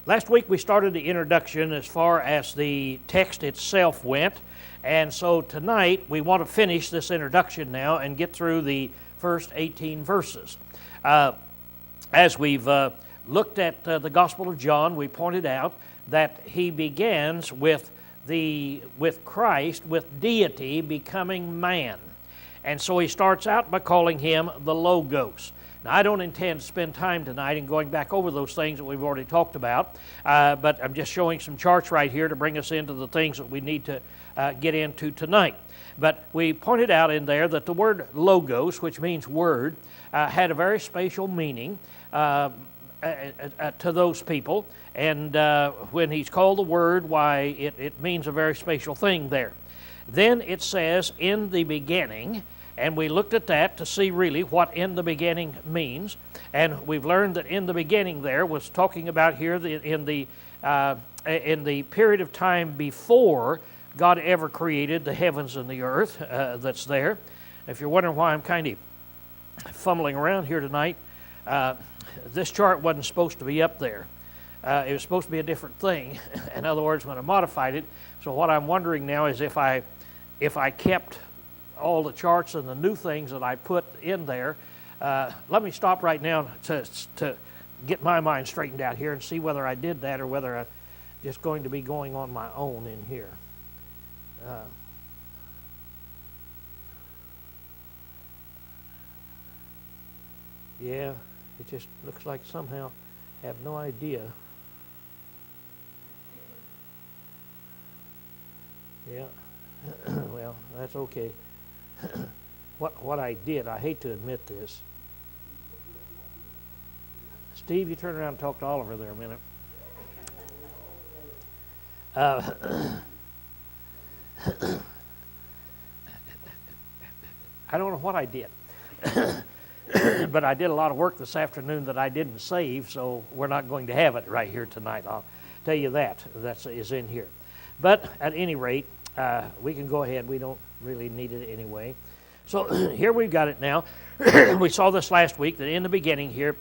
Last week we started the introduction as far as the text itself went, and so tonight we want to finish this introduction now and get through the first 18 verses. As we've looked at the Gospel of John, we pointed out that he begins with Christ, with deity becoming man. And so he starts out by calling him the Logos. Now, I don't intend to spend time tonight in going back over those things that we've already talked about, but I'm just showing some charts right here to bring us into the things that we need to get into tonight. But we pointed out in there that the word Logos, which means word, had a very spatial meaning to those people. And when he's called the Word, why, it means a very spatial thing there. Then it says, in the beginning, and we looked at that to see really what in the beginning means. And we've learned that in the beginning there was talking about here in the period of time before God ever created the heavens and the earth that's there. If you're wondering why I'm kind of fumbling around here tonight, this chart wasn't supposed to be up there. It was supposed to be a different thing. In other words, when I modified it. So what I'm wondering now is if I kept all the charts and the new things that I put in there. Let me stop right now to get my mind straightened out here and see whether I did that or whether I'm just going to be going on my own in here. Yeah, it just looks like somehow I have no idea. Yeah, well, that's okay. What I did, I hate to admit this. Steve, you turn around and talk to Oliver there a minute. I don't know what I did. But I did a lot of work this afternoon that I didn't save, so we're not going to have it right here tonight. I'll tell you that. That is in here. But at any rate, we can go ahead. We don't really need it anyway. So here we've got it now. We saw this last week that in the beginning here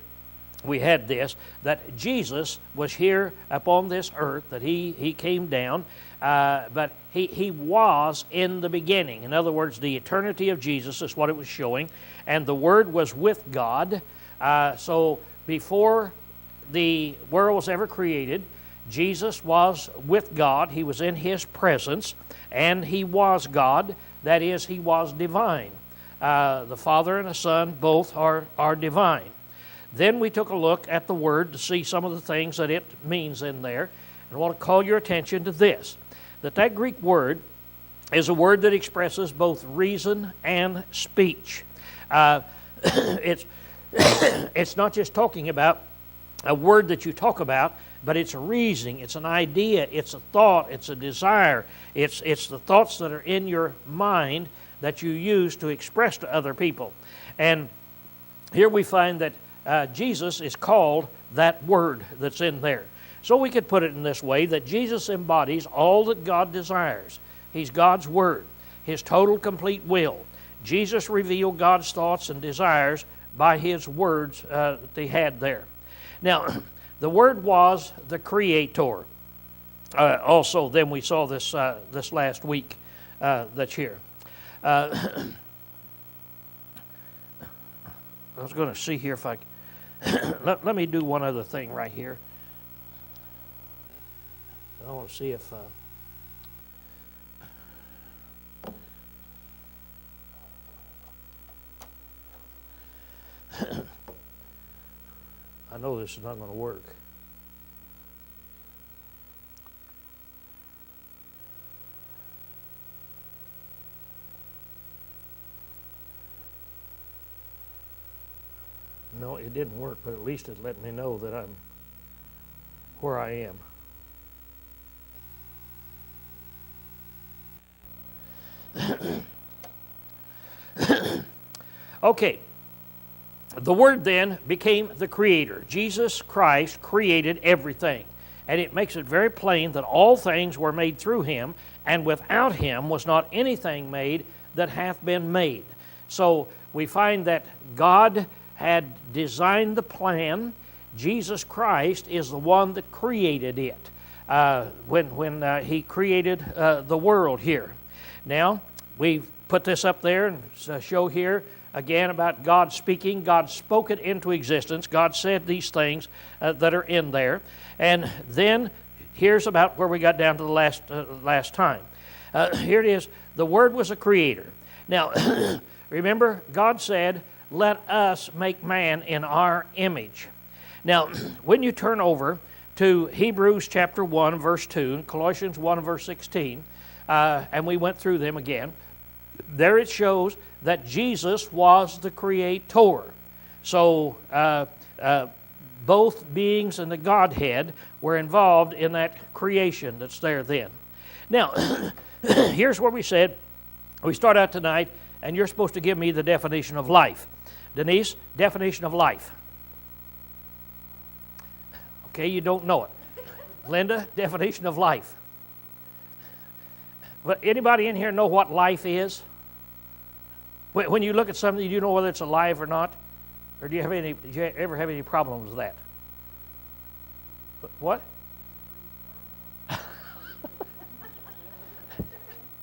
we had this, that Jesus was here upon this earth, that he came down, but he was in the beginning. In other words, the eternity of Jesus is what it was showing, and the Word was with God. So before the world was ever created, Jesus was with God. He was in His presence, and He was God. That is, He was divine. The Father and the Son both are divine. Then we took a look at the Word to see some of the things that it means in there. And I want to call your attention to this, that Greek word is a word that expresses both reason and speech. It's not just talking about a word that you talk about, but it's a reasoning, it's an idea, it's a thought, it's a desire. It's the thoughts that are in your mind that you use to express to other people. And here we find that Jesus is called that word that's in there. So we could put it in this way, that Jesus embodies all that God desires. He's God's Word, His total complete will. Jesus revealed God's thoughts and desires by His words that He had there. Now, the Word was the Creator. Also, then we saw this last week that's here. I was going to see here if I... let me do one other thing right here. I want to see if... I know this is not going to work. No, it didn't work, but at least it let me know that I'm where I am. Okay. The Word then became the Creator. Jesus Christ created everything. And it makes it very plain that all things were made through Him, and without Him was not anything made that hath been made. So we find that God had designed the plan. Jesus Christ is the one that created it when He created the world here. Now, we've put this up there and show here again about God speaking. God spoke it into existence. God said these things that are in there. And then here's about where we got down to the last time. Here it is. The Word was a creator. Now, remember, God said, let us make man in our image. Now, when you turn over to Hebrews chapter 1, verse 2, and Colossians 1, verse 16, and we went through them again, there it shows that Jesus was the creator. So both beings in the Godhead were involved in that creation that's there then. Now, here's where we said, we start out tonight, and you're supposed to give me the definition of life. Denise, definition of life. Okay, you don't know it. Linda, definition of life. But anybody in here know what life is? When you look at something, do you know whether it's alive or not? Or do you ever have any problems with that? What?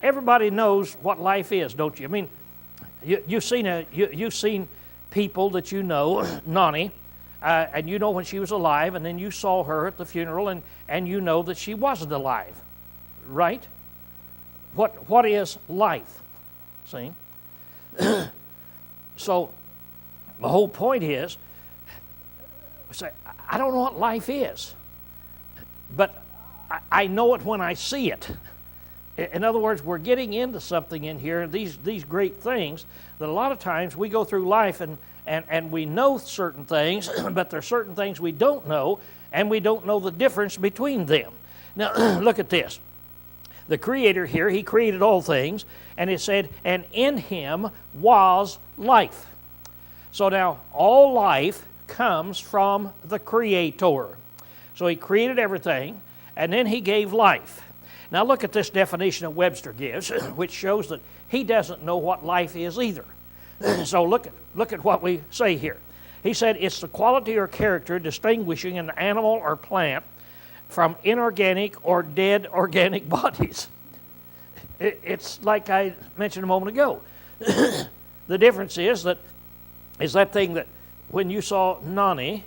Everybody knows what life is, don't you? I mean, you've seen people that you know, Nani, and you know when she was alive, and then you saw her at the funeral, and you know that she wasn't alive, right? What is life? See? So the whole point is, say, I don't know what life is, but I know it when I see it. In other words, we're getting into something in here, these great things, that a lot of times we go through life and we know certain things, but there are certain things we don't know, and we don't know the difference between them. Now, look at this. The Creator here, He created all things, and it said, and in Him was life. So now, all life comes from the Creator. So He created everything, and then He gave life. Now look at this definition that Webster gives, which shows that he doesn't know what life is either. So look at what we say here. He said, it's the quality or character distinguishing an animal or plant from inorganic or dead organic bodies. It's like I mentioned a moment ago. The difference is that thing that when you saw Nani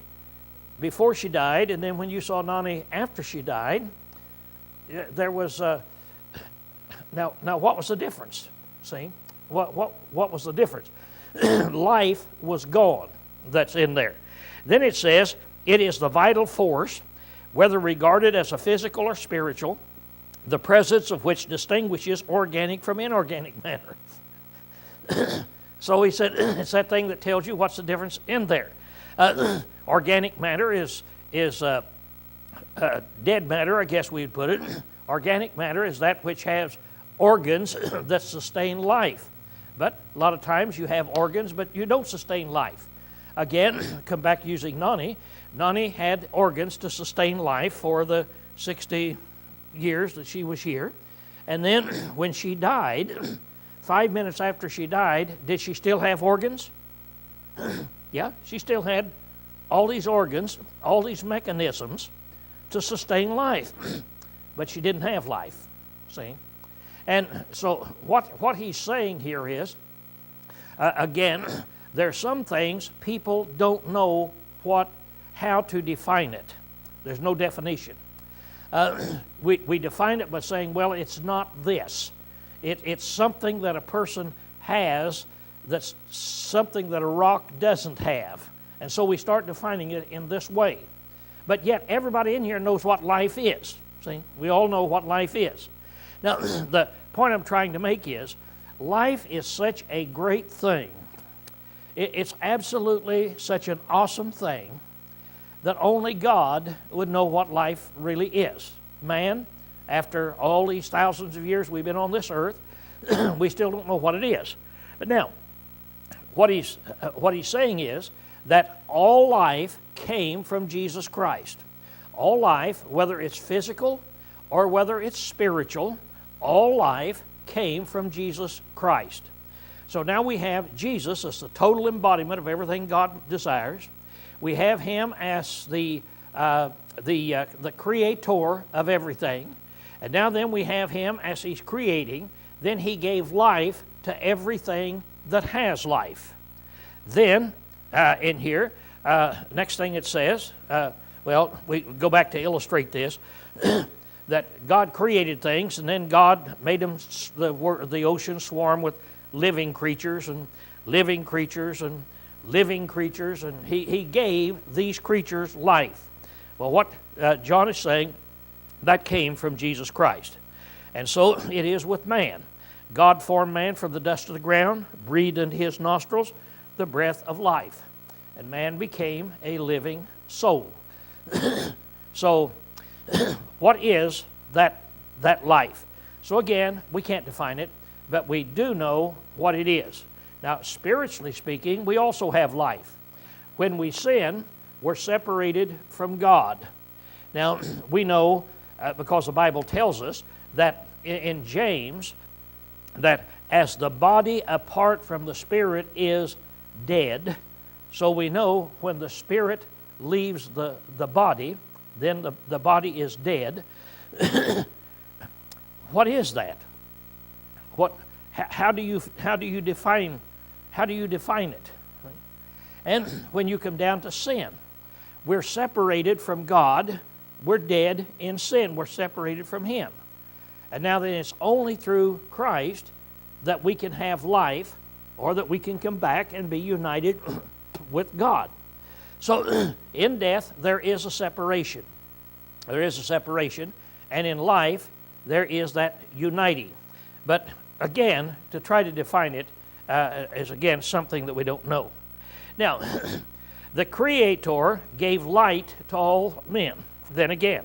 before she died, and then when you saw Nani after she died, there was now what was the difference? See, what was the difference? Life was gone. That's in there. Then it says it is the vital force, whether regarded as a physical or spiritual, the presence of which distinguishes organic from inorganic matter. So he said it's that thing that tells you what's the difference in there. Organic matter is dead matter, I guess we'd put it. Organic matter is that which has organs that sustain life. But a lot of times you have organs, but you don't sustain life. Again, come back using Nani. Nani had organs to sustain life for the 60 years that she was here. And then when she died, 5 minutes after she died, did she still have organs? Yeah, she still had all these organs, all these mechanisms to sustain life, but she didn't have life, see? And so what he's saying here is, again, there are some things people don't know how to define it. There's no definition. We define it by saying, well, it's not this. It's something that a person has that's something that a rock doesn't have. And so we start defining it in this way. But yet everybody in here knows what life is. See, we all know what life is. Now, the point I'm trying to make is, life is such a great thing. It's absolutely such an awesome thing that only God would know what life really is. Man, after all these thousands of years we've been on this earth, we still don't know what it is. But now, what he's saying is that all life came from Jesus Christ. All life, whether it's physical or whether it's spiritual, all life came from Jesus Christ. So now we have Jesus as the total embodiment of everything God desires. we have him as the creator of everything. And now then we have him as he's creating. Then he gave life to everything that has life. Then, in here, next thing it says, we go back to illustrate this, that God created things, and then God made them, the ocean swarm with living creatures and living creatures and living creatures, and he gave these creatures life. Well, what John is saying, that came from Jesus Christ. And so it is with man. God formed man from the dust of the ground, breathed into his nostrils the breath of life, and man became a living soul. So what is that life? So again, we can't define it, but we do know what it is. Now, spiritually speaking, we also have life. When we sin, we're separated from God. Now, we know, because the Bible tells us, that in James, that as the body apart from the spirit is dead, so we know when the spirit leaves the body, then the body is dead. What is that? How do you define it? And when you come down to sin, we're separated from God. We're dead in sin. We're separated from him. And now then it's only through Christ that we can have life, or that we can come back and be united with God. So in death, there is a separation. There is a separation. And in life, there is that uniting. But again, to try to define it is again something that we don't know. Now, the Creator gave light to all men. Then again,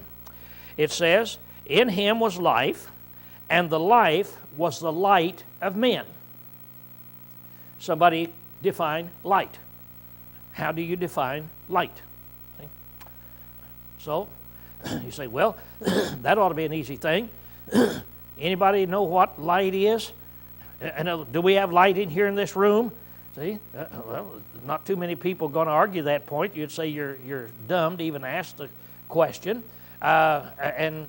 it says, in him was life, and the life was the light of men. Somebody define light. How do you define light? See? So, you say, well, that ought to be an easy thing. Anybody know what light is? And do we have light in here in this room? See, well, not too many people going to argue that point. You'd say you're dumb to even ask the question. And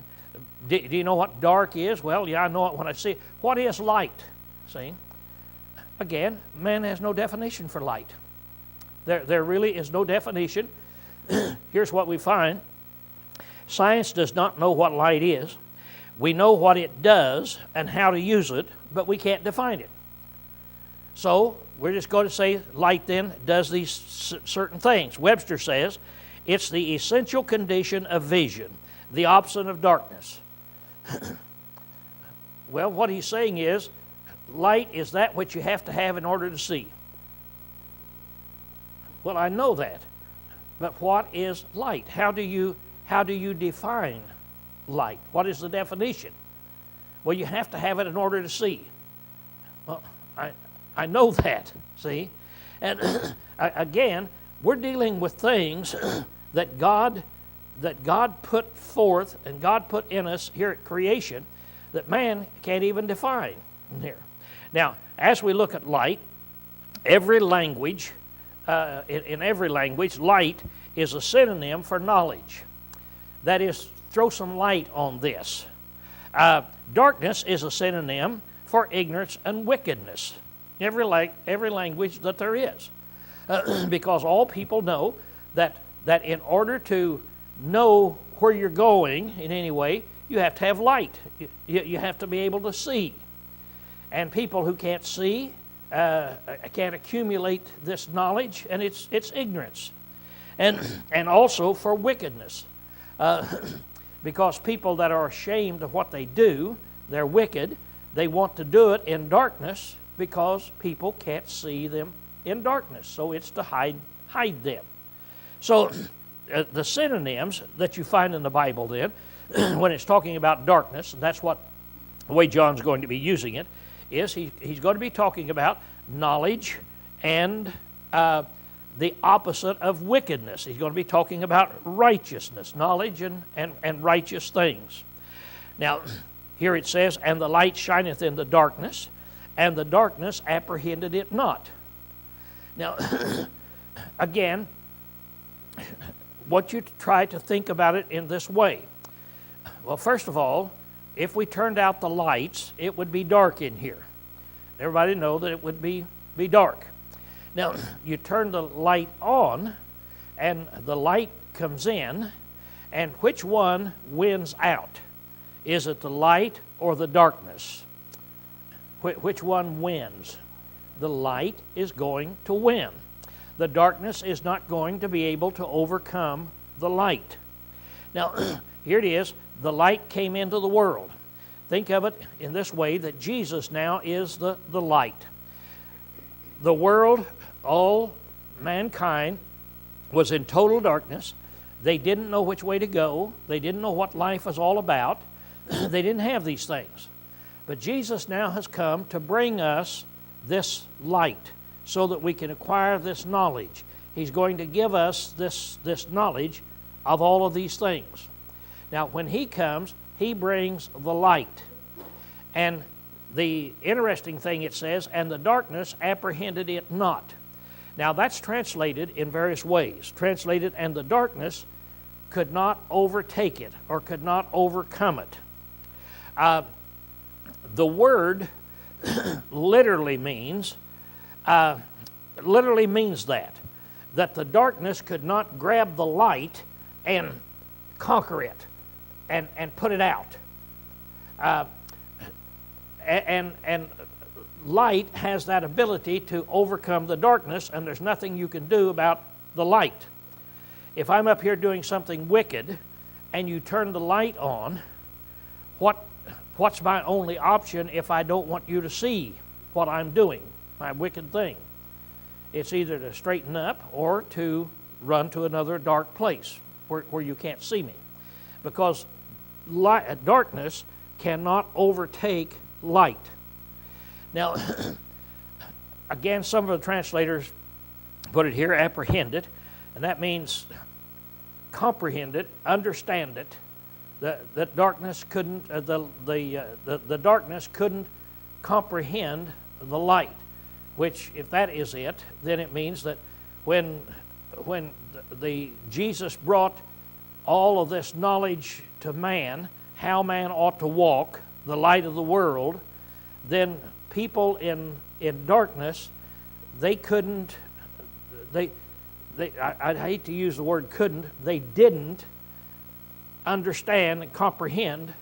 do you know what dark is? Well, yeah, I know it when I see it. What is light? See, again, man has no definition for light. There really is no definition. Here's what we find. Science does not know what light is. We know what it does and how to use it, but we can't define it. So we're just going to say light then does these certain things. Webster says it's the essential condition of vision, the opposite of darkness. Well, what he's saying is light is that which you have to have in order to see. Well, I know that, but what is light? How do you define light? What is the definition? Well, you have to have it in order to see. Well, I know that, see? And again, we're dealing with things that God put forth and God put in us here at creation that man can't even define here. Now, as we look at light, every language, in every language, light is a synonym for knowledge. That is, throw some light on this. Darkness is a synonym for ignorance and wickedness. Every language that there is. Because all people know that in order to know where you're going in any way, you have to have light. You have to be able to see. And people who can't see can't accumulate this knowledge, and it's ignorance. And also for wickedness. Because people that are ashamed of what they do, they're wicked, they want to do it in darkness because people can't see them in darkness. So it's to hide them. So the synonyms that you find in the Bible then, when it's talking about darkness, and that's what the way John's going to be using it, is he's going to be talking about knowledge and the opposite of wickedness. He's going to be talking about righteousness, knowledge and righteous things. Now, here it says, and the light shineth in the darkness, and the darkness apprehended it not. Now, again, want you to try to think about it in this way. Well, first of all, if we turned out the lights, it would be dark in here. Everybody know that it would be dark. Now, you turn the light on, and the light comes in, and which one wins out? Is it the light or the darkness? Which one wins? The light is going to win. The darkness is not going to be able to overcome the light. Now, here it is. The light came into the world. Think of it in this way, that Jesus now is the light. The world, all mankind, was in total darkness. They didn't know which way to go. They didn't know what life was all about. They didn't have these things. But Jesus now has come to bring us this light so that we can acquire this knowledge. He's going to give us this knowledge of all of these things. Now, when He comes, He brings the light. And the interesting thing it says, and the darkness apprehended it not. Now, that's translated in various ways. Translated, and the darkness could not overtake it or could not overcome it. The word literally means that the darkness could not grab the light and conquer it and put it out. And light has that ability to overcome the darkness, and there's nothing you can do about the light. If I'm up here doing something wicked and you turn the light on, what's my only option if I don't want you to see what I'm doing, my wicked thing? It's either to straighten up or to run to another dark place where you can't see me. Because darkness cannot overtake light. Now, again, some of the translators put it here, apprehend it, and that means comprehend it, understand it. That darkness couldn't, the darkness couldn't comprehend the light. Which, if that is it, then it means that when Jesus brought all of this knowledge to man, how man ought to walk, the light of the world, then people in darkness, they couldn't, I hate to use the word couldn't, they didn't understand and comprehend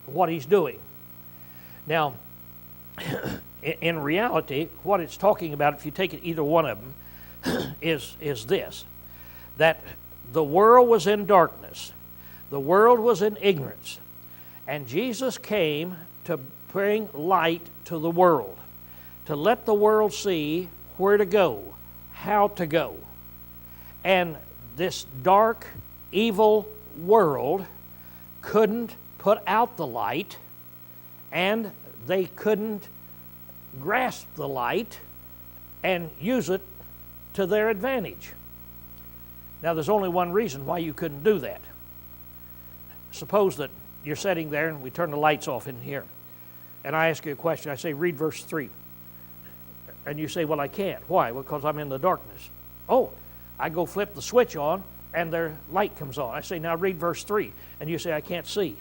what He's doing. Now, in reality, what it's talking about, if you take it either one of them, is this, that the world was in darkness, the world was in ignorance, and Jesus came to bring light to the world, to let the world see where to go, how to go. And this dark, evil world couldn't put out the light, and they couldn't grasp the light and use it to their advantage. Now, there's only one reason why you couldn't do that. Suppose that you're sitting there and we turn the lights off in here, and I ask you a question. I say, read verse 3. And you say, well, I can't. Why? Well, because I'm in the darkness. Oh, I go flip the switch on, and their light comes on. I say, now read verse 3. And you say, I can't see.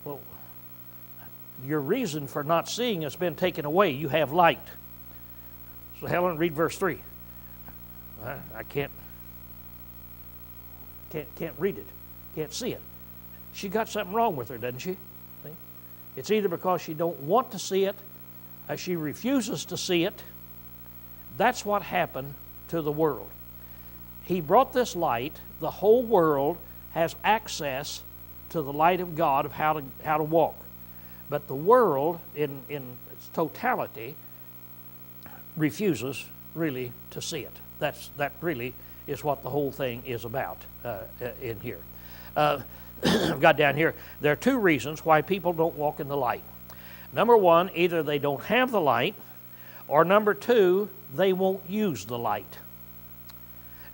Well, your reason for not seeing has been taken away. You have light. So, Helen, read verse 3. I can't read it. Can't see it. She got something wrong with her, doesn't she? See? It's either because she don't want to see it, or she refuses to see it. That's what happened to the world. He brought this light. The whole world has access to the light of God of how to walk. But the world, in its totality, refuses really to see it. That really is what the whole thing is about in here. I've got down here, there are two reasons why people don't walk in the light. Number one, either they don't have the light, or number two, they won't use the light.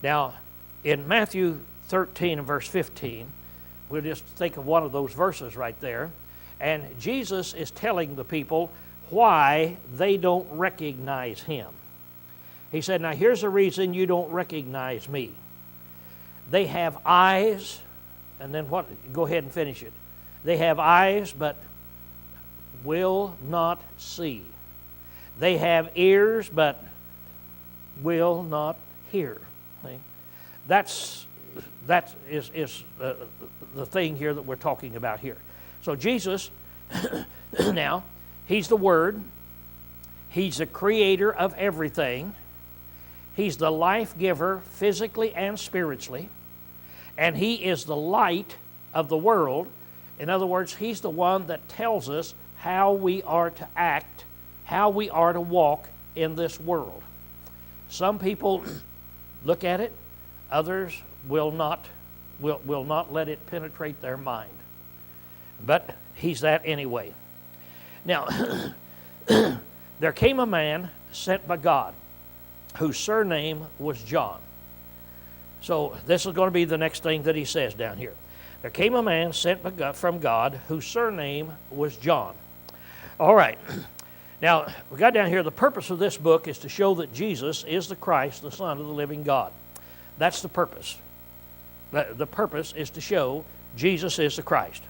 Now, in Matthew 13 and verse 15, we'll just think of one of those verses right there, and Jesus is telling the people why they don't recognize Him. He said, now here's the reason you don't recognize me. They have eyes, and then what? Go ahead and finish it. They have eyes, but will not see. They have ears, but will not hear. See? That is the thing here that we're talking about here. So Jesus, now, He's the Word. He's the creator of everything. He's the life giver physically and spiritually. And He is the light of the world. In other words, He's the one that tells us how we are to act, how we are to walk in this world. Some people look at it, others will not let it penetrate their mind. But He's that anyway. Now, there came a man sent by God whose surname was John. So this is going to be the next thing that he says down here. There came a man sent by God, from God whose surname was John. All right. Now, we got down here, the purpose of this book is to show that Jesus is the Christ, the Son of the living God. That's the purpose. The purpose is to show Jesus is the Christ.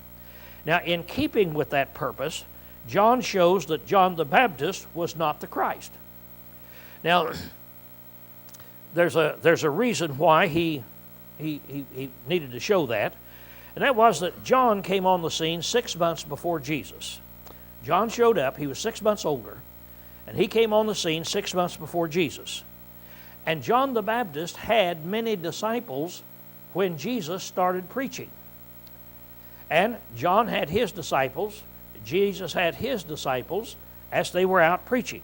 Now, in keeping with that purpose, John shows that John the Baptist was not the Christ. Now, there's a reason why he needed to show that, and that was that John came on the scene 6 months before Jesus. John showed up, he was 6 months older, and he came on the scene 6 months before Jesus. And John the Baptist had many disciples when Jesus started preaching. And John had his disciples, Jesus had his disciples as they were out preaching.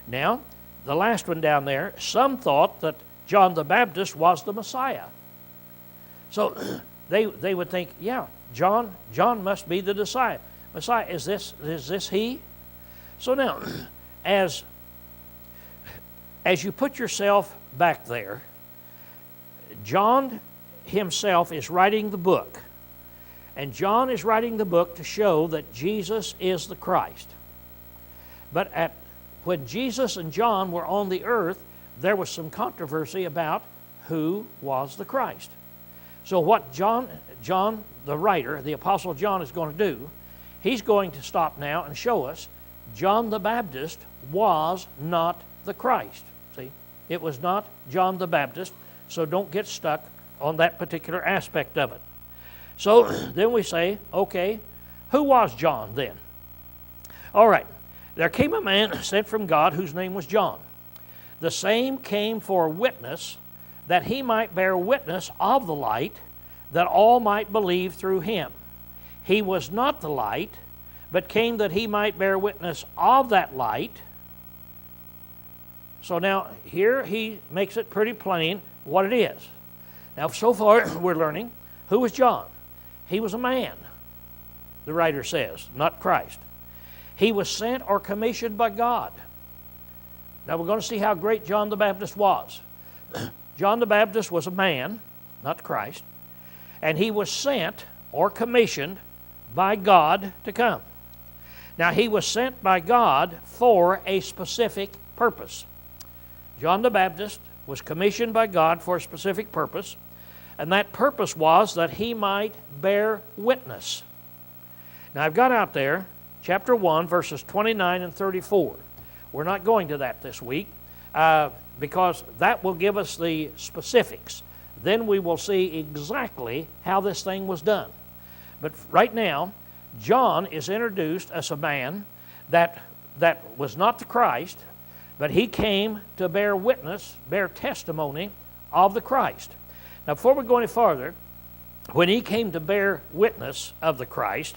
Now, the last one down there, some thought that John the Baptist was the Messiah. So they would think, yeah, John must be the Messiah. Messiah, is this he? So now, as you put yourself back there, John himself is writing the book. And John is writing the book to show that Jesus is the Christ. But when Jesus and John were on the earth, there was some controversy about who was the Christ. So what John, the writer, the Apostle John, is going to do, he's going to stop now and show us John the Baptist was not the Christ. See, it was not John the Baptist, so don't get stuck on that particular aspect of it. So then we say, okay, who was John then? All right, there came a man sent from God whose name was John. The same came for witness, that he might bear witness of the light, that all might believe through him. He was not the light, but came that he might bear witness of that light. So now here he makes it pretty plain what it is. Now so far we're learning, who was John? He was a man, the writer says, not Christ. He was sent or commissioned by God. Now we're going to see how great John the Baptist was. John the Baptist was a man, not Christ, and he was sent or commissioned by God to come. Now he was sent by God for a specific purpose. John the Baptist was commissioned by God for a specific purpose, and that purpose was that he might bear witness. Now I've got out there chapter 1, verses 29 and 34. We're not going to that this week because that will give us the specifics. Then we will see exactly how this thing was done. But right now, John is introduced as a man that was not the Christ, but he came to bear witness, bear testimony of the Christ. Now, before we go any farther, when he came to bear witness of the Christ,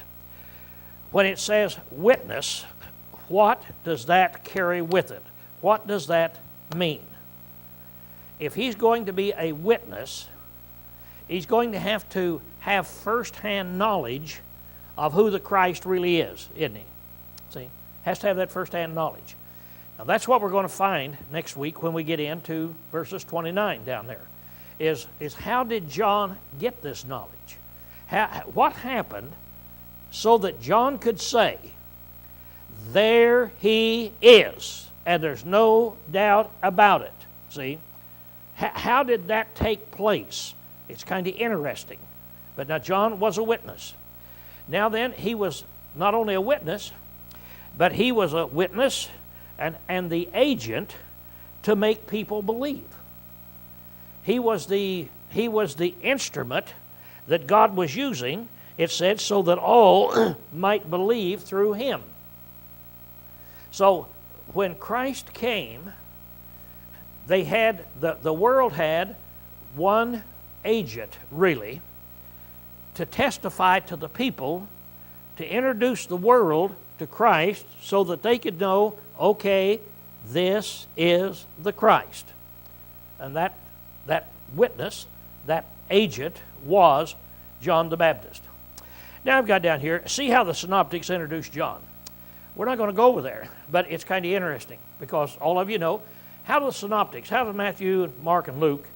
when it says witness, what does that carry with it? What does that mean? If he's going to be a witness, he's going to have first-hand knowledge of who the Christ really is, isn't he? See? Has to have that first-hand knowledge. Now that's what we're going to find next week when we get into verses 29 down there. Is how did John get this knowledge? What happened so that John could say, there he is, And there's no doubt about it. See? How did that take place? It's kind of interesting. But now John was a witness. Now then, he was not only a witness, but he was a witness and the agent to make people believe. He was the instrument that God was using, it said, so that all might believe through him. So when Christ came, the world had one agent, really, to testify to the people, to introduce the world to Christ so that they could know, okay, this is the Christ. And that witness, that agent, was John the Baptist. Now I've got down here, see how the synoptics introduced John. We're not going to go over there, but it's kind of interesting because all of you know, how do the synoptics, how did Matthew, Mark, and Luke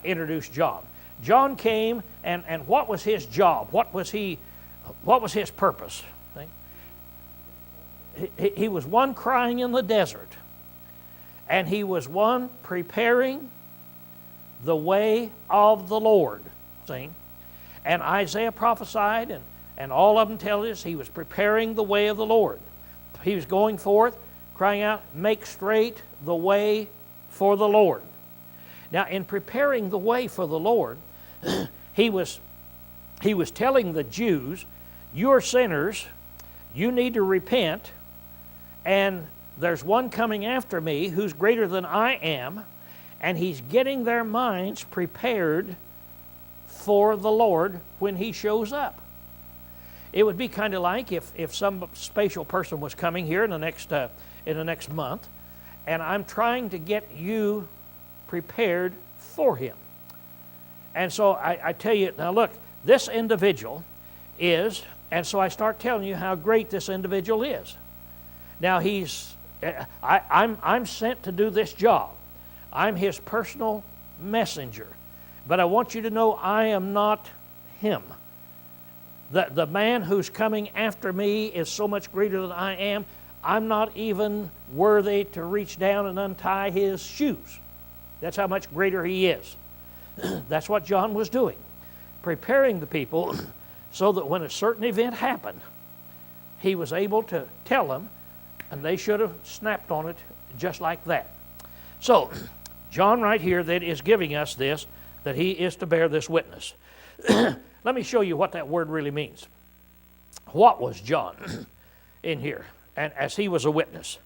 introduce John? John came, and what was his job? What was his purpose? He was one crying in the desert, and he was one preparing the way of the Lord. See? And Isaiah prophesied, and all of them tell us he was preparing the way of the Lord. He was going forth, crying out, make straight the way for the Lord. Now, in preparing the way for the Lord, he was telling the Jews, you're sinners, you need to repent, and there's one coming after me who's greater than I am, and he's getting their minds prepared for the Lord when he shows up. It would be kind of like if some special person was coming here in the next month, and I'm trying to get you prepared for him. And so I tell you, now look, this individual is, and so I start telling you how great this individual is. Now I'm sent to do this job. I'm his personal messenger. But I want you to know I am not him. The man who's coming after me is so much greater than I am, I'm not even worthy to reach down and untie his shoes. That's how much greater he is. That's what John was doing, preparing the people so that when a certain event happened, he was able to tell them, and they should have snapped on it just like that. So, John right here then is giving us this, that he is to bear this witness. Let me show you what that word really means. What was John in here? And as he was a witness.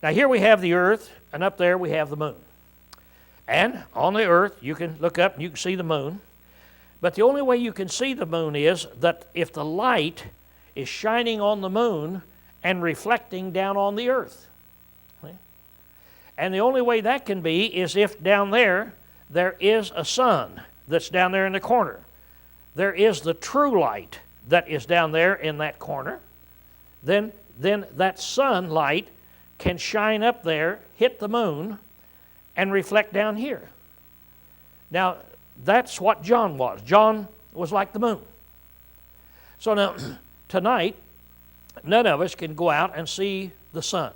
Now here we have the earth, and up there we have the moon. And on the earth, you can look up and you can see the moon. But the only way you can see the moon is that if the light is shining on the moon and reflecting down on the earth. And the only way that can be is if down there is a sun that's down there in the corner. There is the true light that is down there in that corner. Then that sunlight can shine up there, hit the moon, and reflect down here. Now, that's what John was. John was like the moon. So now, tonight, none of us can go out and see the sun.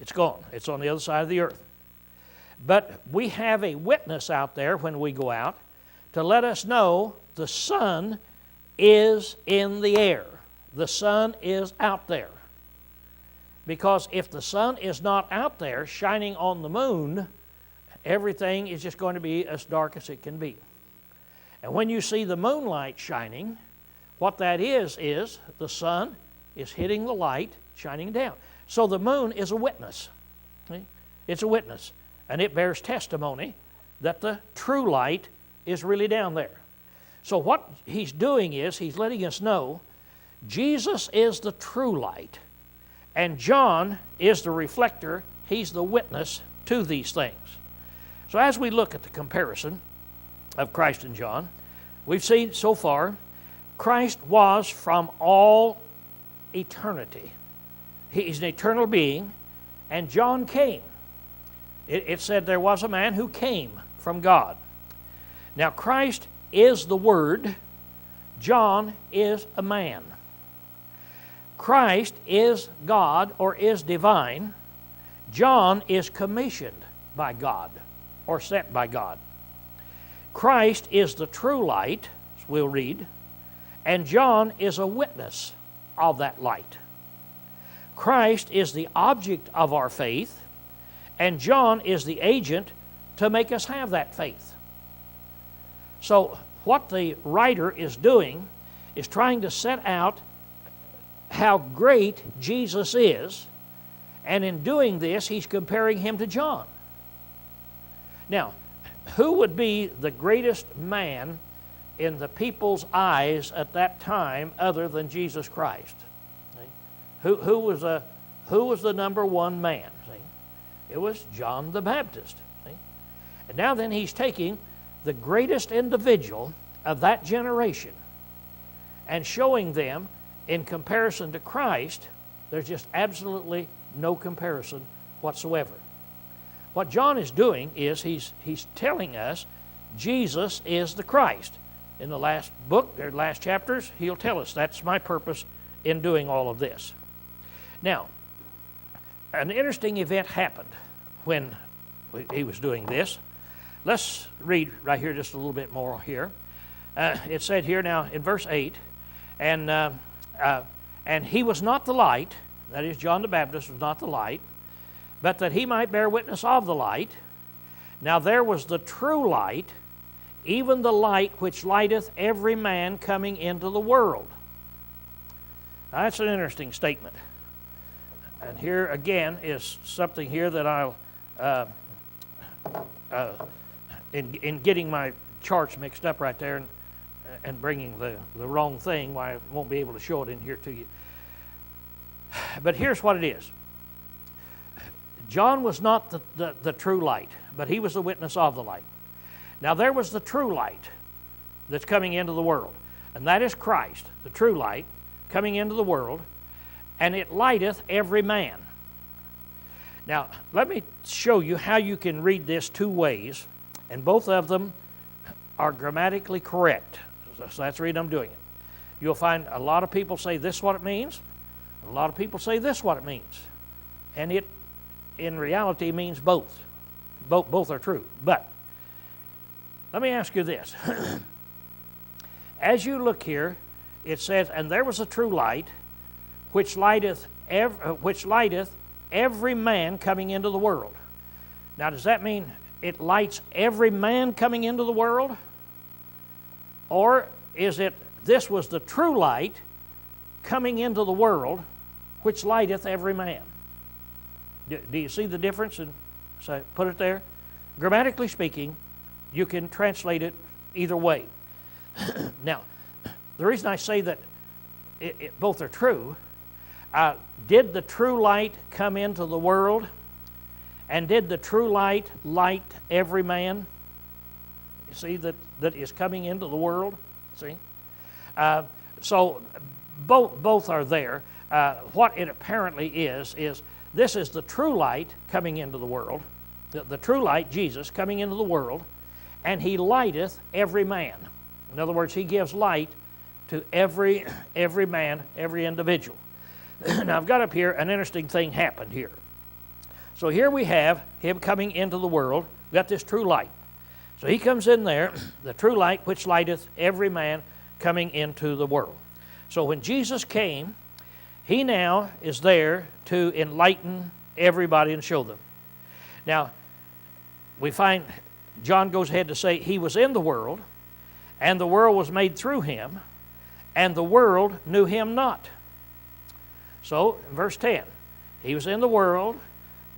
It's gone. It's on the other side of the earth. But we have a witness out there when we go out to let us know the sun is in the air. The sun is out there. Because if the sun is not out there shining on the moon, everything is just going to be as dark as it can be. And when you see the moonlight shining, what that is the sun is hitting the light, shining down. So the moon is a witness. See? It's a witness. And it bears testimony that the true light is really down there. So what he's doing is he's letting us know Jesus is the true light. And John is the reflector. He's the witness to these things. So as we look at the comparison of Christ and John, we've seen so far Christ was from all eternity. He's an eternal being, and John came. It said there was a man who came from God. Now Christ is the Word. John is a man. Christ is God or is divine. John is commissioned by God or sent by God. Christ is the true light, as we'll read, and John is a witness of that light. Christ is the object of our faith, and John is the agent to make us have that faith. So what the writer is doing is trying to set out how great Jesus is, and in doing this, he's comparing him to John. Now, who would be the greatest man in the people's eyes at that time other than Jesus Christ? See? Who was the number one man? See? It was John the Baptist. See? And now then he's taking the greatest individual of that generation and showing them in comparison to Christ, there's just absolutely no comparison whatsoever. What John is doing is he's telling us Jesus is the Christ. In the last book, or last chapters, he'll tell us that's my purpose in doing all of this. Now, an interesting event happened when he was doing this. Let's read right here just a little bit more here. It said here now in verse 8, and he was not the light, that is, John the Baptist was not the light, but that he might bear witness of the light. Now there was the true light, even the light which lighteth every man coming into the world. Now that's an interesting statement. And here again is something here that I'll, in getting my charts mixed up right there and bringing the wrong thing, why I won't be able to show it in here to you. But here's what it is. John was not the true light, but he was the witness of the light. Now there was the true light that's coming into the world, and that is Christ, the true light, coming into the world, and it lighteth every man. Now let me show you how you can read this two ways, and both of them are grammatically correct. So that's the reason I'm doing it. You'll find a lot of people say this is what it means, a lot of people say this is what it means, and it in reality means both. Both are true. But let me ask you this. As you look here, it says, and there was a true light which lighteth every man coming into the world. Now does that mean it lights every man coming into the world? Or is it this was the true light coming into the world which lighteth every man? Do you see the difference? And so put it there. Grammatically speaking, you can translate it either way. Now, the reason I say that both are true, did the true light come into the world? And did the true light light every man? You see that is coming into the world? See? So both are there. What it apparently is this is the true light coming into the world, the true light, Jesus, coming into the world, and he lighteth every man. In other words, he gives light to every man, every individual. Now, I've got up here an interesting thing happened here. So here we have him coming into the world. We've got this true light. So he comes in there, the true light which lighteth every man coming into the world. So when Jesus came, he now is there to enlighten everybody and show them. Now, we find John goes ahead to say he was in the world, and the world was made through him, and the world knew him not. So, in verse 10, he was in the world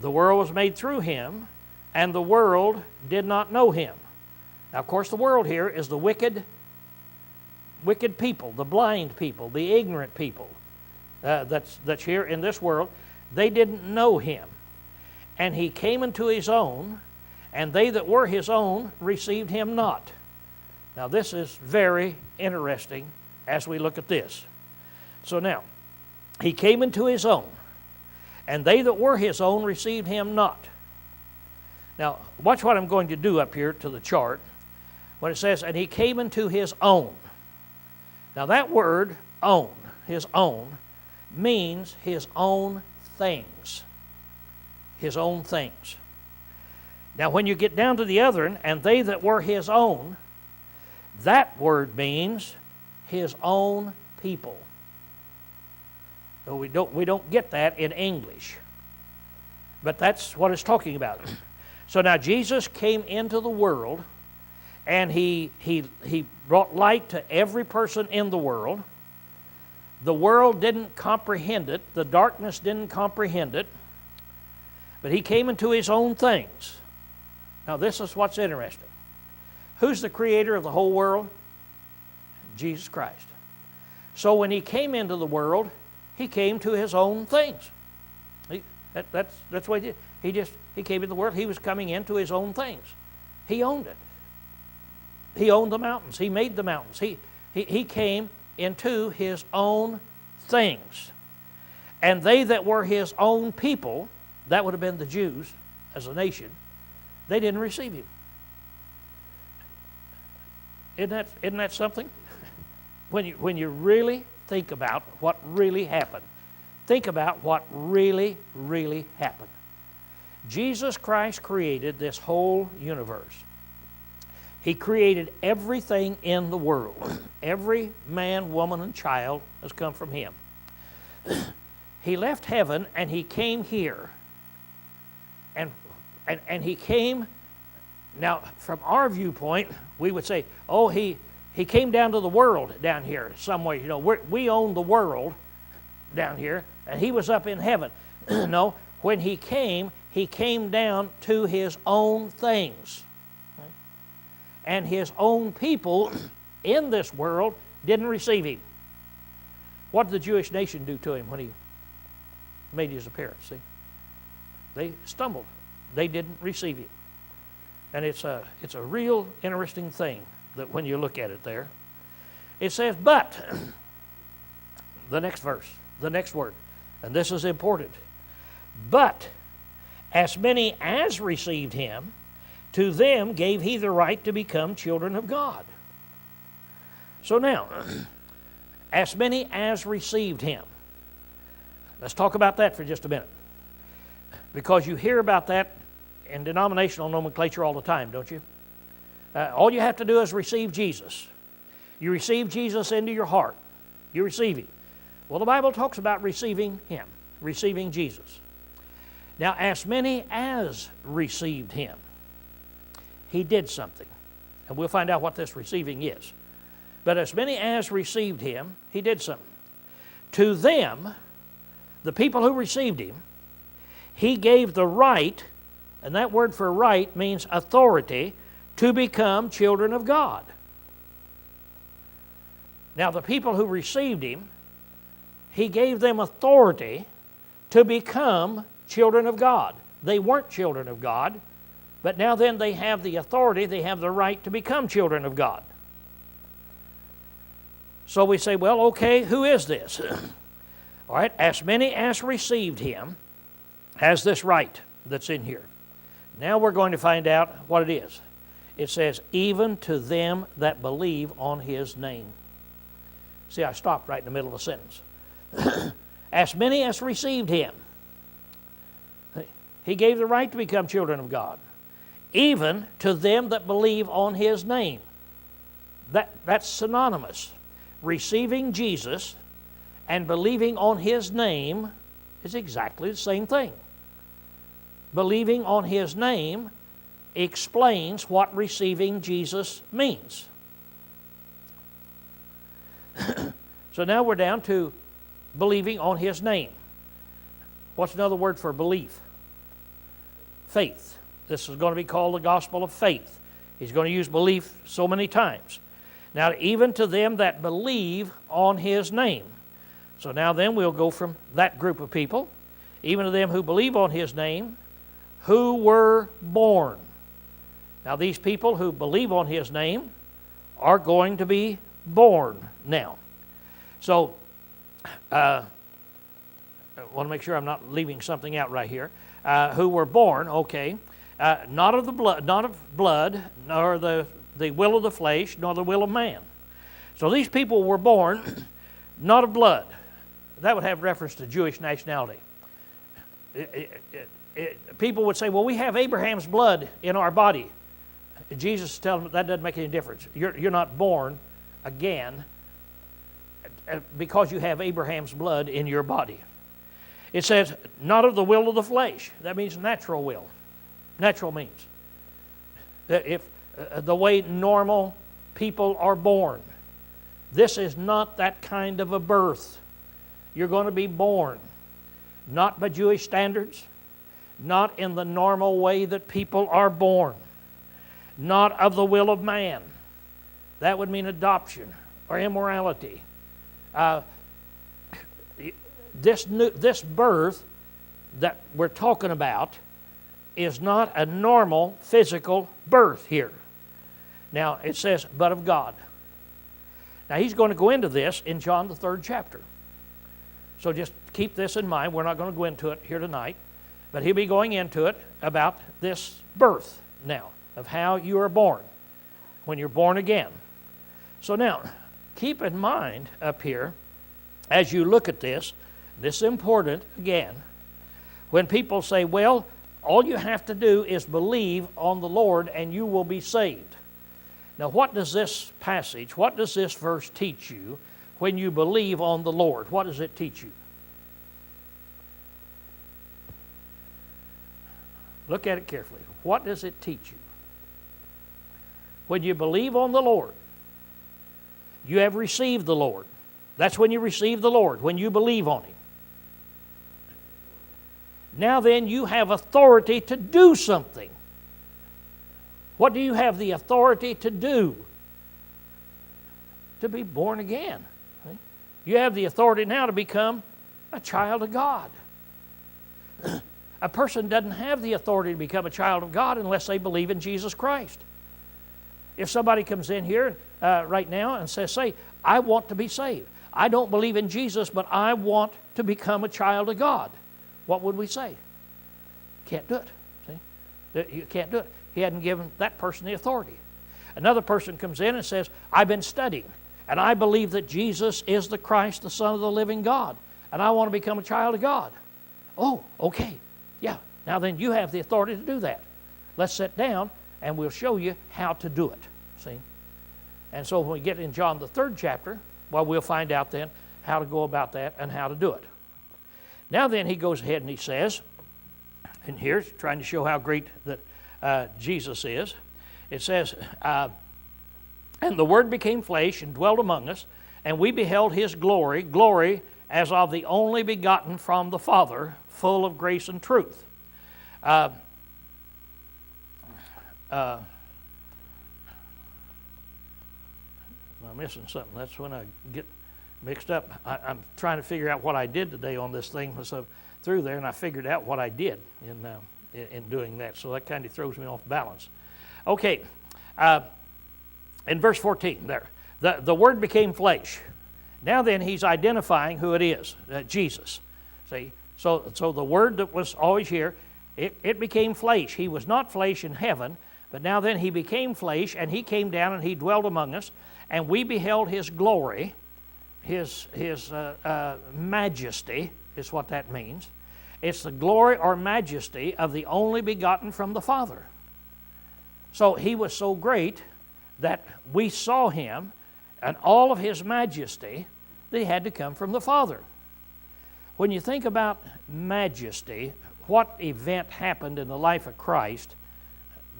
was made through him, and the world did not know him. Now, of course, the world here is the wicked people, the blind people, the ignorant people. That's here in this world. They didn't know him. And he came into his own, and they that were his own received him not. Now this is very interesting as we look at this. So now, he came into his own, and they that were his own received him not. Now, watch what I'm going to do up here to the chart. When it says, and he came into his own. Now that word, own, his own, means his own things. his own things. Now, when you get down to the other one, and they that were his own, that word means his own people. So we don't get that in English, but that's what it's talking about. So now Jesus came into the world, and he brought light to every person in the world. The world didn't comprehend it. The darkness didn't comprehend it. But he came into his own things. Now this is what's interesting. Who's the creator of the whole world? Jesus Christ. So when he came into the world, he came to his own things. That's what he did. He came into the world. He was coming into his own things. He owned it. He owned the mountains. He made the mountains. He came into his own things. And they that were his own people, that would have been the Jews as a nation, they didn't receive him. Isn't that something? When you really think about what really happened, think about what really, really happened. Jesus Christ created this whole universe. He created everything in the world. Every man, woman, and child has come from him. He left heaven and he came here. And he came, now from our viewpoint, we would say, oh, he came down to the world down here somewhere. You know, we own the world down here, and he was up in heaven. No, when he came down to his own things. And his own people in this world didn't receive him. What did the Jewish nation do to him when he made his appearance? See? They stumbled. They didn't receive him. And it's a real interesting thing that when you look at it there. It says, but, the next verse, the next word, and this is important. But, as many as received him, to them gave he the right to become children of God. So now, as many as received him. Let's talk about that for just a minute. Because you hear about that in denominational nomenclature all the time, don't you? All you have to do is receive Jesus. You receive Jesus into your heart. You receive him. Well, the Bible talks about receiving him, receiving Jesus. Now, as many as received him, he did something. And we'll find out what this receiving is. But as many as received him, he did something. To them, the people who received him, he gave the right, and that word for right means authority, to become children of God. Now, the people who received him, he gave them authority to become children of God. They weren't children of God, but now then they have the authority, they have the right to become children of God. So we say, well, okay, who is this? All right, as many as received him has this right that's in here. Now we're going to find out what it is. It says, even to them that believe on his name. See, I stopped right in the middle of a sentence. As many as received him, he gave the right to become children of God. Even to them that believe on his name. That's synonymous. Receiving Jesus and believing on his name is exactly the same thing. Believing on his name explains what receiving Jesus means. So now we're down to believing on his name. What's another word for belief? Faith. This is going to be called the gospel of faith. He's going to use belief so many times. Now, even to them that believe on his name. So now then we'll go from that group of people, even to them who believe on his name, who were born. Now, these people who believe on his name are going to be born now. So, I want to make sure I'm not leaving something out right here. Who were born, okay, not of blood, nor the will of the flesh, nor the will of man. So these people were born not of blood. That would have reference to Jewish nationality. people would say, well, we have Abraham's blood in our body. Jesus tells them that doesn't make any difference. You're not born again because you have Abraham's blood in your body. It says, not of the will of the flesh. That means natural will. Natural means that if the way normal people are born, this is not that kind of a birth. You're going to be born not by Jewish standards, not in the normal way that people are born, not of the will of man. That would mean adoption or immorality. This birth that we're talking about is not a normal physical birth here. Now, it says, but of God. Now, he's going to go into this in John the 3rd chapter. So just keep this in mind. We're not going to go into it here tonight, but he'll be going into it about this birth now, of how you are born, when you're born again. So now, keep in mind up here, as you look at this is important again. When people say, well, all you have to do is believe on the Lord and you will be saved. Now, what does this passage, what does this verse teach you when you believe on the Lord? What does it teach you? Look at it carefully. What does it teach you? When you believe on the Lord, you have received the Lord. That's when you receive the Lord, when you believe on Him. Now then, you have authority to do something. What do you have the authority to do? To be born again. You have the authority now to become a child of God. A person doesn't have the authority to become a child of God unless they believe in Jesus Christ. If somebody comes in here right now and says, say, I want to be saved. I don't believe in Jesus, but I want to become a child of God. What would we say? Can't do it. See? You can't do it. He hadn't given that person the authority. Another person comes in and says, I've been studying, and I believe that Jesus is the Christ, the Son of the living God, and I want to become a child of God. Oh, okay. Yeah. Now then, you have the authority to do that. Let's sit down, and we'll show you how to do it. See? And so when we get in John the 3rd chapter, well, we'll find out then how to go about that and how to do it. Now then, he goes ahead and he says, and here's trying to show how great that Jesus is. It says, and the Word became flesh and dwelt among us, and we beheld His glory, glory as of the only begotten from the Father, full of grace and truth. Am I missing something? That's when I get mixed up. I'm trying to figure out what I did today on this thing. So through there, and I figured out what I did in doing that. So that kind of throws me off balance. Okay, in verse 14 there, the Word became flesh. Now then, he's identifying who it is, Jesus. See, so the Word that was always here, it became flesh. He was not flesh in heaven, but now then he became flesh, and he came down and he dwelt among us, and we beheld His glory. His majesty is what that means. It's the glory or majesty of the only begotten from the Father. So He was so great that we saw Him and all of His majesty that He had to come from the Father. When you think about majesty, what event happened in the life of Christ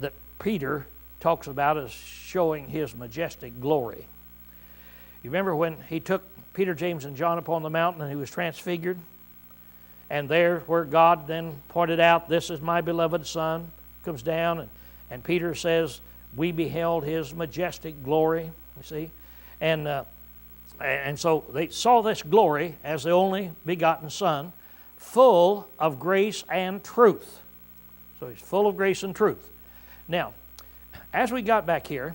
that Peter talks about as showing His majestic glory? You remember when He took Peter, James, and John upon the mountain and He was transfigured? And there where God then pointed out, this is my beloved Son, comes down, and Peter says, we beheld His majestic glory, you see? And so they saw this glory as the only begotten Son, full of grace and truth. So He's full of grace and truth. Now, as we got back here,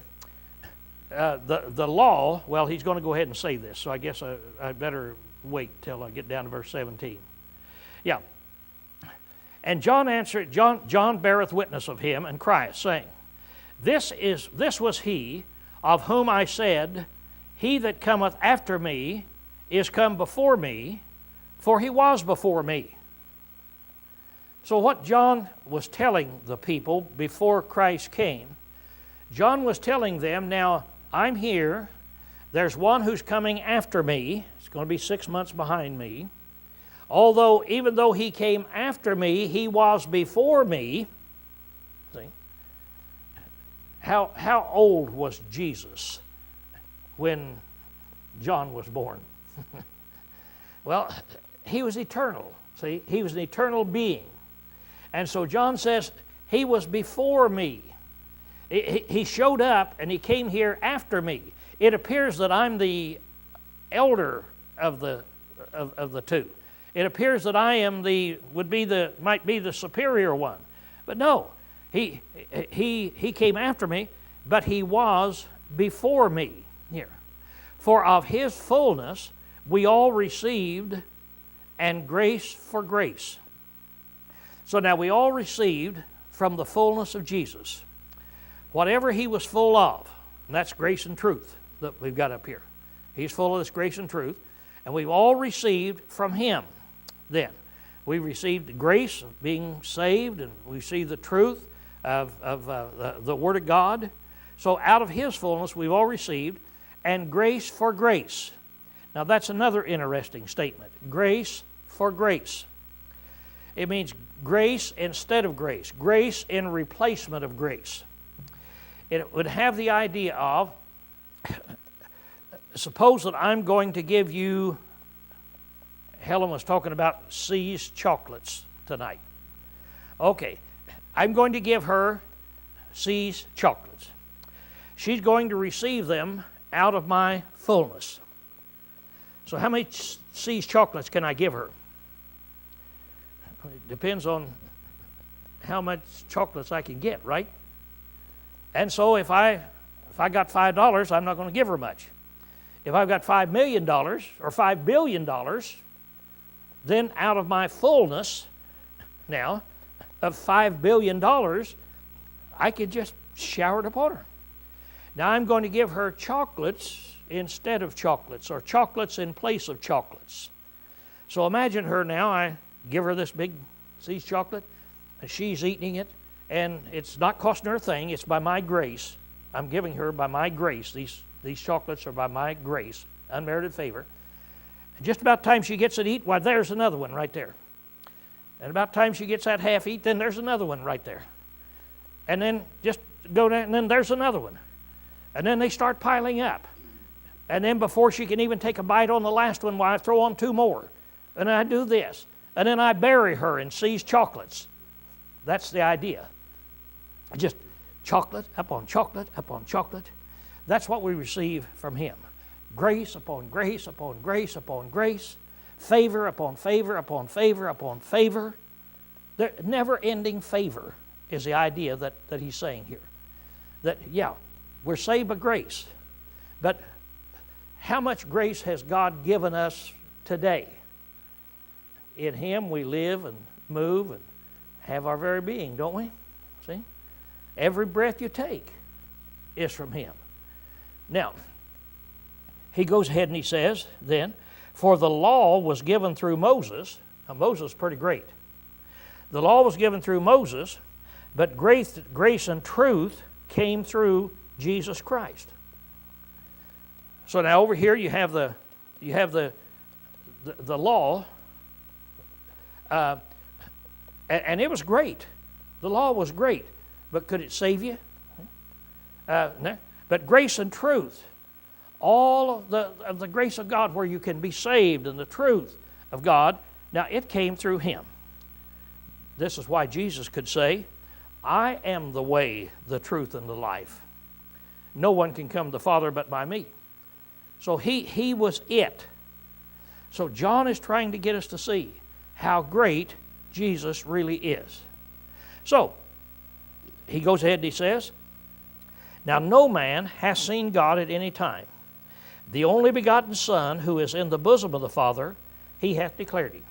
the law, well, he's going to go ahead and say this, so I guess I better wait till I get down to verse 17. Yeah. And John answered, John beareth witness of Him and crieth, saying, This was He of whom I said, He that cometh after me is come before me, for He was before me. So what John was telling the people before Christ came, John was telling them, now I'm here, there's one who's coming after me, it's going to be 6 months behind me. Although, even though he came after me, he was before me. See? How old was Jesus when John was born? Well, he was eternal. See, he was an eternal being. And so John says, he was before me. He showed up and he came here after me. It appears that I'm the elder of the two. It appears that I am might be the superior one. But no, he came after me, but he was before me here. For of his fullness we all received, and grace for grace. So now we all received from the fullness of Jesus. Whatever he was full of, and that's grace and truth that we've got up here. He's full of this grace and truth, and we've all received from him. Then we received the grace of being saved, and we see the truth of the Word of God. So out of his fullness we've all received, and grace for grace. Now that's another interesting statement. Grace for grace. It means grace instead of grace. Grace in replacement of grace. It would have the idea of, suppose that I'm going to give you, Helen was talking about C's chocolates tonight. Okay, I'm going to give her C's chocolates. She's going to receive them out of my fullness. So how many C's chocolates can I give her? It depends on how much chocolates I can get, right? And so if I got $5, I'm not going to give her much. If I've got $5 million or $5 billion, then out of my fullness now of $5 billion, I could just shower it upon her. Now I'm going to give her chocolates instead of chocolates, or chocolates in place of chocolates. So imagine her now, I give her this big C's chocolate, and she's eating it, and it's not costing her a thing, it's by my grace. I'm giving her by my grace. These chocolates are by my grace, unmerited favor. And just about time she gets it eat, why, there's another one right there. And about time she gets that half eat, then there's another one right there. And then just go down, and then there's another one. And then they start piling up. And then before she can even take a bite on the last one, why, I throw on 2 more. And I do this. And then I bury her in C's chocolates. That's the idea. Just chocolate upon chocolate upon chocolate. That's what we receive from him. Grace upon grace upon grace upon grace. Favor upon favor upon favor upon favor. Never-ending favor is the idea that he's saying here. That, yeah, we're saved by grace. But how much grace has God given us today? In him we live and move and have our very being, don't we? See? Every breath you take is from him. Now, he goes ahead and he says then, for the law was given through Moses. Now Moses is pretty great. The law was given through Moses, but grace and truth came through Jesus Christ. So now over here you have the law, and it was great. The law was great, but could it save you? No. But grace and truth, all of the grace of God where you can be saved, and the truth of God, now it came through him. This is why Jesus could say, I am the way, the truth, and the life. No one can come to the Father but by me. So he was it. So John is trying to get us to see how great Jesus really is. So he goes ahead and he says, now no man has seen God at any time. The only begotten Son, who is in the bosom of the Father, he hath declared him.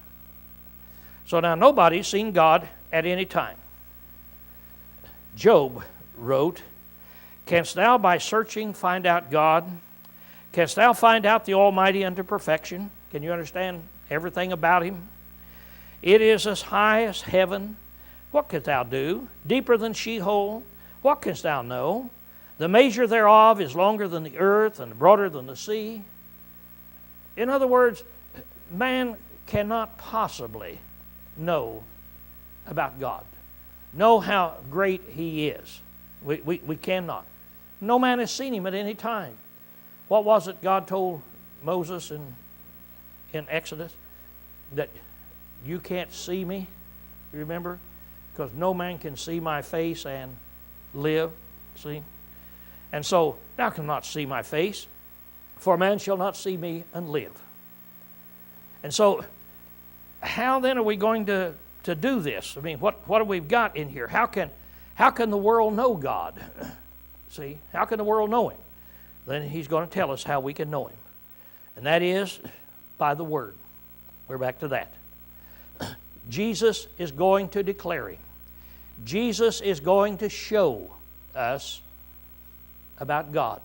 So now nobody's seen God at any time. Job wrote, canst thou by searching find out God? Canst thou find out the Almighty unto perfection? Can you understand everything about him? It is as high as heaven. What canst thou do? Deeper than Sheol. What canst thou know? The measure thereof is longer than the earth and broader than the sea. In other words, man cannot possibly know about God, know how great He is. We cannot. No man has seen Him at any time. What was it God told Moses in Exodus? That you can't see me, you remember? Because no man can see my face and live, see? And so, thou cannot see my face, for man shall not see me and live. And so, how then are we going to do this? I mean, what have we got in here? How can the world know God? See, how can the world know Him? Then He's going to tell us how we can know Him. And that is by the Word. We're back to that. Jesus is going to declare Him. Jesus is going to show us about God.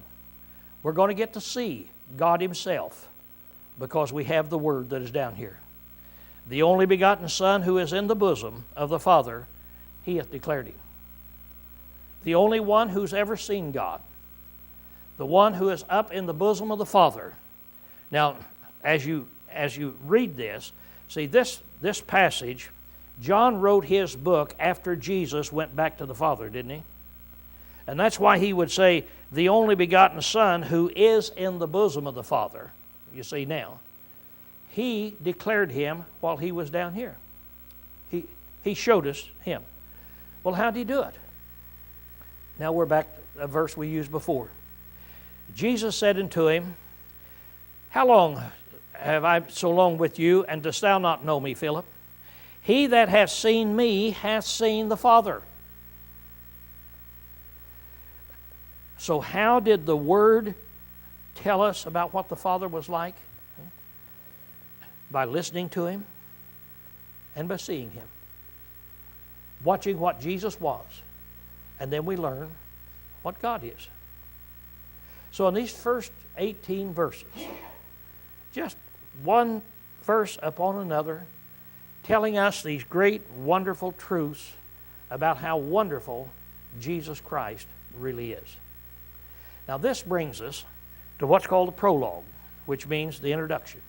We're going to get to see God Himself because we have the Word that is down here. The only begotten Son who is in the bosom of the Father, He hath declared Him. The only one who's ever seen God. The one who is up in the bosom of the Father. Now, as you read this, see this passage, John wrote his book after Jesus went back to the Father, didn't he? And that's why he would say, the only begotten Son who is in the bosom of the Father. You see now. He declared Him while He was down here. He showed us Him. Well, how did He do it? Now we're back to a verse we used before. Jesus said unto him, How long have I so long with you, and dost thou not know me, Philip? He that hath seen me hath seen the Father. So how did the Word tell us about what the Father was like? By listening to Him and by seeing Him. Watching what Jesus was. And then we learn what God is. So in these first 18 verses, just one verse upon another, telling us these great, wonderful truths about how wonderful Jesus Christ really is. Now this brings us to what's called the prologue, which means the introduction.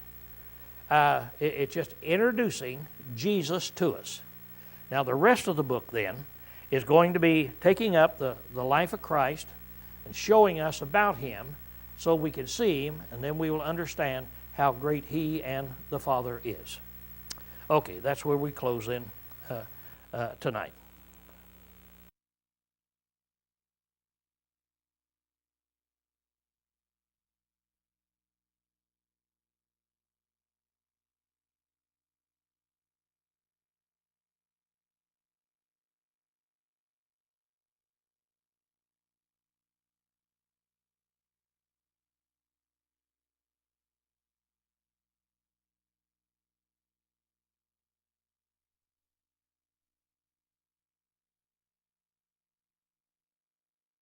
It's just introducing Jesus to us. Now the rest of the book then is going to be taking up the life of Christ and showing us about Him so we can see Him, and then we will understand how great He and the Father is. Okay, that's where we close in tonight.